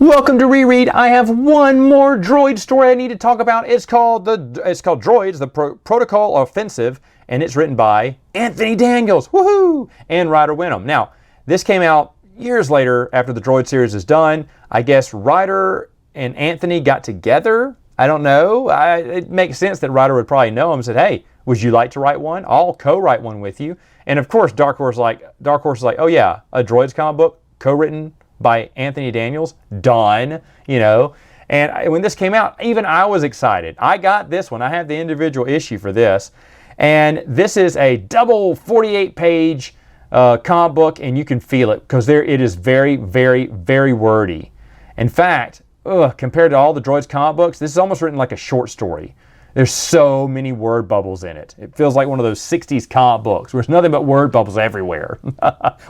Welcome to Reread. I have one more droid story I need to talk about. It's called Droids, the Protocol Offensive, and it's written by Anthony Daniels, woohoo, and Ryder Windham. Now, this came out years later after the Droid series is done. I guess Ryder and Anthony got together. I don't know. It makes sense that Ryder would probably know him and said, "Hey, would you like to write one? I'll co-write one with you." And of course, Dark Horse is like, "Oh yeah, a Droids comic book co-written by Anthony Daniels, done," you know. And when this came out, even I was excited. I got this one. I have the individual issue for this. And this is a double 48-page comic book, and you can feel it because it is very, very, very wordy. In fact, compared to all the Droids comic books, this is almost written like a short story. There's so many word bubbles in it. It feels like one of those 60s comic books where there's nothing but word bubbles everywhere.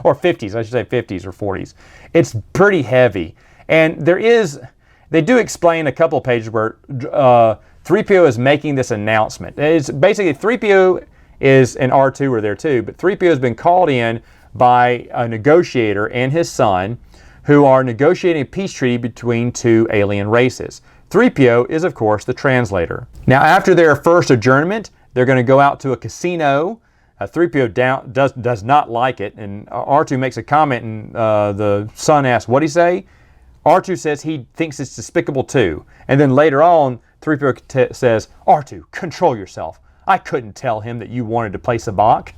Or 50s, I should say 50s or 40s. It's pretty heavy. And they do explain a couple of pages where 3PO is making this announcement. It's basically 3PO and R2 are there too, but 3PO has been called in by a negotiator and his son who are negotiating a peace treaty between two alien races. 3PO is, of course, the translator. Now, after their first adjournment, they're going to go out to a casino. 3PO does not like it, and R2 makes a comment, and the son asks, "What'd he say?" R2 says he thinks it's despicable too. And then later on, 3PO says, "R2, control yourself. I couldn't tell him that you wanted to play sabacc."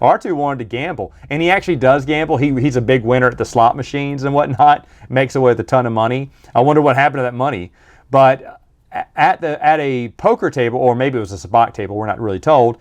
R2 wanted to gamble, and he actually does gamble. He's a big winner at the slot machines and whatnot, makes away with a ton of money. I wonder what happened to that money. But at a poker table, or maybe it was a sabacc table, we're not really told,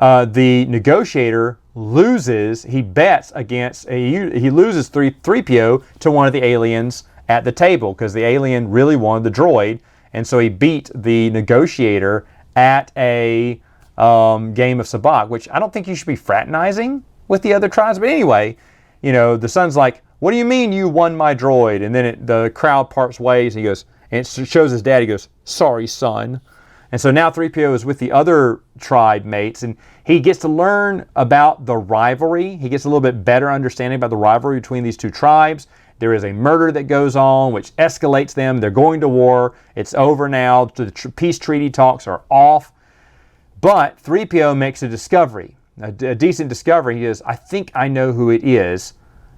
the negotiator loses. He bets against, he loses 3PO to one of the aliens at the table because the alien really wanted the droid, and so he beat the negotiator at a game of sabacc, which I don't think you should be fraternizing with the other tribes. But anyway, you know, the son's like, "What do you mean you won my droid?" And then the crowd parts ways, and he goes, and it shows his dad, he goes, "Sorry, son." And so now 3PO is with the other tribe mates, and he gets to learn about the rivalry. He gets a little bit better understanding about the rivalry between these two tribes. There is a murder that goes on, which escalates them. They're going to war. It's over now. The peace treaty talks are off. But 3PO makes a discovery, a decent discovery. He goes, "I think I know who it is."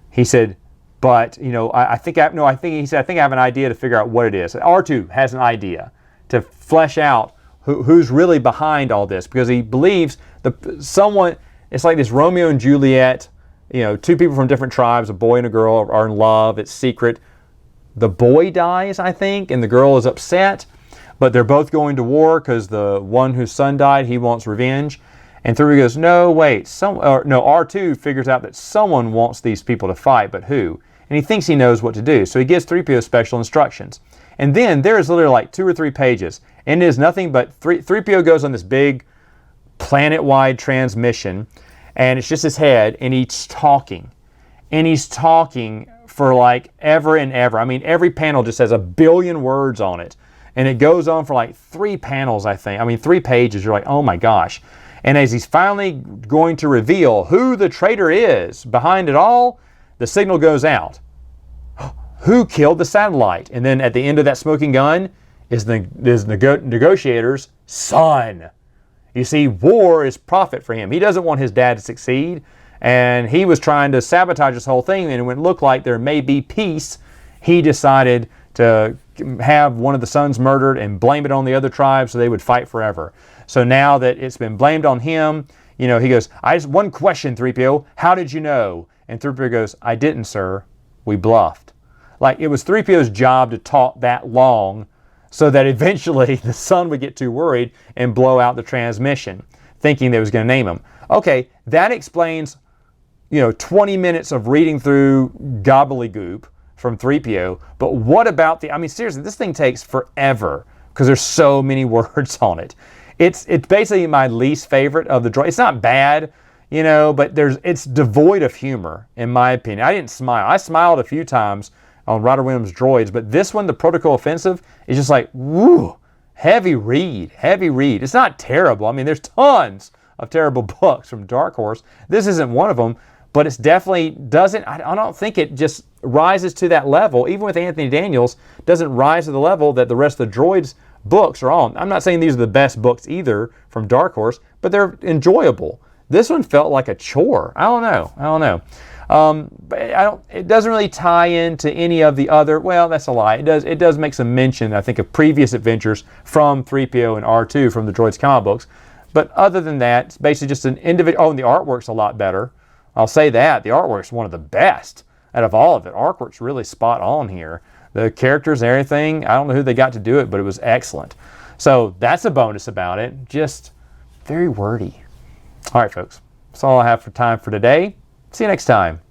He said, "But, you know, I think I have an idea to figure out what it is." R2 has an idea to flesh out who's really behind all this, because he believes it's like this Romeo and Juliet. You know, two people from different tribes, a boy and a girl, are in love. It's secret. The boy dies, I think, and the girl is upset. But they're both going to war because the one whose son died, he wants revenge. And 3 goes, "No, wait. R2 figures out that someone wants these people to fight, but who?" And he thinks he knows what to do. So he gives 3PO special instructions. And then there is literally like 2 or 3 pages. And it is nothing but 3PO goes on this big planet-wide transmission. And it's just his head, and he's talking. And he's talking for like ever and ever. I mean, every panel just has 1 billion words on it. And it goes on for like 3 panels, I think. I mean, 3 pages. You're like, oh my gosh. And as he's finally going to reveal who the traitor is behind it all, the signal goes out. Who killed the satellite? And then at the end of that smoking gun is the negotiator's son. You see, war is profit for him. He doesn't want his dad to succeed, and he was trying to sabotage this whole thing, and when it looked like there may be peace, he decided to have one of the sons murdered and blame it on the other tribe so they would fight forever. So now that it's been blamed on him, you know, he goes, "One question, 3PO, how did you know?" And 3PO goes, "I didn't, sir. We bluffed." Like, it was 3PO's job to talk that long so that eventually the son would get too worried and blow out the transmission, thinking they was going to name him. Okay, that explains, 20 minutes of reading through gobbledygook from 3PO. But what about seriously, this thing takes forever because there's so many words on it. It's basically my least favorite of the droid. It's not bad, but it's devoid of humor, in my opinion. I didn't smile. I smiled a few times on Ryder Windham's Droids, but this one, the Protocol Offensive, is just like, woo, heavy read. It's not terrible. I mean, there's tons of terrible books from Dark Horse. This isn't one of them, but it's definitely doesn't, I don't think it just rises to that level, even with Anthony Daniels, doesn't rise to the level that the rest of the Droids books are on. I'm not saying these are the best books either from Dark Horse, but they're enjoyable. This one felt like a chore. I don't know. But it doesn't really tie into any of the other, well, that's a lie. It does make some mention, I think, of previous adventures from 3PO and R2 from the Droids comic books. But other than that, it's basically just an individual. Oh, and the artwork's a lot better. I'll say that. The artwork's one of the best out of all of it. Artwork's really spot on here. The characters and everything, I don't know who they got to do it, but it was excellent. So that's a bonus about it. Just very wordy. All right, folks. That's all I have for time for today. See you next time.